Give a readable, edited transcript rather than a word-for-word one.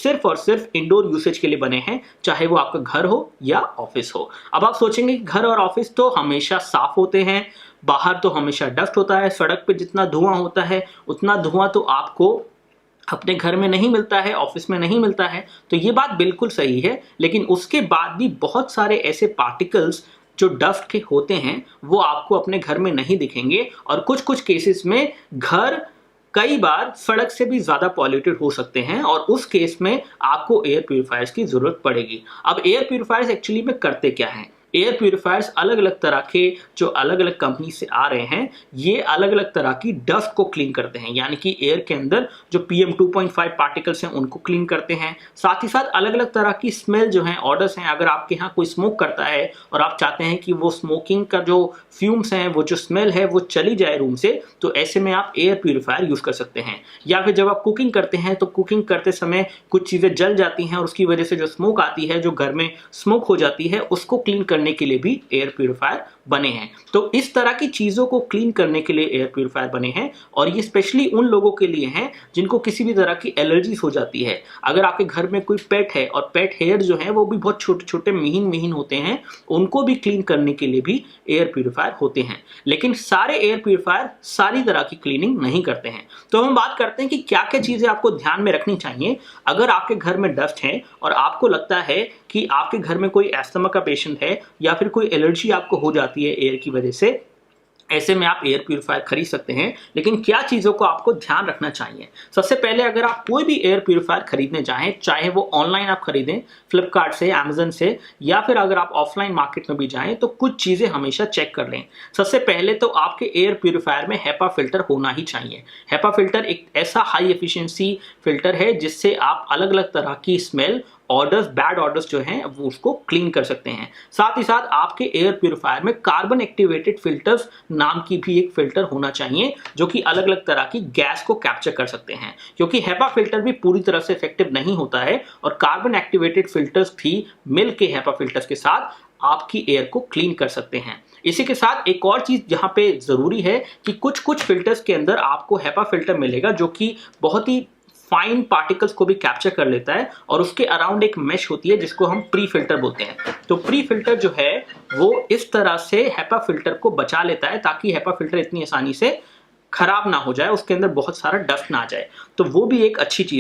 सिर्फ और सिर्फ इंडोर यूसेज के लिए बने हैं, चाहे वो आपका घर हो या ऑफिस हो। अब आप सोचेंगे कि घर और ऑफिस तो हमेशा साफ होते हैं, बाहर तो हमेशा डस्ट होता है, सड़क पे जितना धुआं होता है उतना धुआं तो आपको अपने घर में नहीं मिलता है, ऑफिस में नहीं मिलता है। तो ये बात बिल्कुल सही है, लेकिन उसके बाद भी बहुत सारे ऐसे पार्टिकल्स जो डस्ट के होते हैं वो आपको अपने घर में नहीं दिखेंगे, और कुछ कुछ केसेस में घर कई बार सड़क से भी ज़्यादा पॉल्यूटेड हो सकते हैं, और उस केस में आपको एयर प्यूरिफायर्स की ज़रूरत पड़ेगी। अब एयर प्यूरिफायर्स एक्चुअली में करते क्या हैं? एयर प्यूरिफायर्स अलग अलग तरह के जो अलग अलग कंपनी से आ रहे हैं, ये अलग अलग तरह की डस्ट को क्लीन करते हैं, यानी कि एयर के अंदर जो PM 2.5 पार्टिकल्स हैं उनको क्लीन करते हैं। साथ ही साथ अलग अलग तरह की स्मेल जो हैं, ऑडर्स हैं, अगर आपके यहाँ कोई स्मोक करता है और आप चाहते हैं कि वो स्मोकिंग का जो फ्यूम्स हैं, वो जो स्मेल है वो चली जाए रूम से, तो ऐसे में आप एयर प्यूरिफायर यूज़ कर सकते हैं। या फिर जब आप कुकिंग करते हैं तो कुकिंग करते समय कुछ चीज़ें जल जाती हैं और उसकी वजह से जो स्मोक आती है, जो घर में स्मोक हो जाती है, उसको क्लीन करने के लिए भी एयर प्यूरिफायर बने हैं। तो इस तरह की चीज़ों को क्लीन करने के लिए एयर प्यूरिफायर बने हैं, और ये स्पेशली उन लोगों के लिए हैं जिनको किसी भी तरह की एलर्जीज हो जाती है। अगर आपके घर में कोई पेट है और पेट हेयर जो है वो भी बहुत छोटे छोटे महीन महीन होते हैं, उनको भी क्लीन करने के लिए भी एयर प्यूरिफायर होते हैं। लेकिन सारे एयर प्यूरिफायर सारी तरह की क्लीनिंग नहीं करते हैं। तो हम बात करते हैं कि क्या क्या चीज़ें आपको ध्यान में रखनी चाहिए अगर आपके घर में डस्ट है और आपको लगता है कि आपके घर में कोई अस्थमा का पेशेंट है या फिर कोई एलर्जी आपको हो जाती है एयर की वजह से। ऐसे में आप एयर प्यूरिफायर खरीद सकते हैं, लेकिन क्या चीज़ों को आपको ध्यान रखना चाहिए? सबसे पहले अगर आप कोई भी एयर प्यूरिफायर खरीदने चाहें, चाहे वो ऑनलाइन आप खरीदें फ्लिपकार्ट से, अमेजन से, या फिर अगर आप ऑफलाइन मार्केट में भी जाएं, तो कुछ चीज़ें हमेशा चेक कर लें। सबसे पहले तो आपके एयर प्यूरिफायर में हेपा फिल्टर होना ही चाहिए। हेपा फिल्टर एक ऐसा हाई एफिशिएंसी फिल्टर है जिससे आप अलग अलग तरह की स्मेल, ऑर्डर्स, बैड ऑर्डर्स जो हैं वो उसको क्लीन कर सकते हैं। साथ ही साथ आपके एयर प्यूरिफायर में कार्बन एक्टिवेटेड फिल्टर्स नाम की भी एक फिल्टर होना चाहिए, जो कि अलग अलग तरह की गैस को कैप्चर कर सकते हैं, क्योंकि हेपा फिल्टर भी पूरी तरह से इफेक्टिव नहीं होता है, और कार्बन एक्टिवेटेड फिल्टर्स भी मिल के हेपा फिल्टर्स के साथ आपकी एयर को क्लीन कर सकते हैं। इसी के साथ एक और चीज़ जहाँ पे ज़रूरी है कि कुछ कुछ फिल्टर्स के अंदर आपको हेपा फिल्टर मिलेगा जो कि बहुत ही फाइन पार्टिकल्स को भी कैप्चर कर लेता है, और उसके अराउंड एक मेश होती है जिसको हम प्री फिल्टर बोलते हैं। तो प्री फिल्टर जो है वो इस तरह से हेपा फिल्टर को बचा लेता है ताकि हेपा फिल्टर इतनी आसानी से खराब ना हो जाए, उसके अंदर बहुत सारा डस्ट ना आ जाए। तो वो भी एक अच्छी चीज़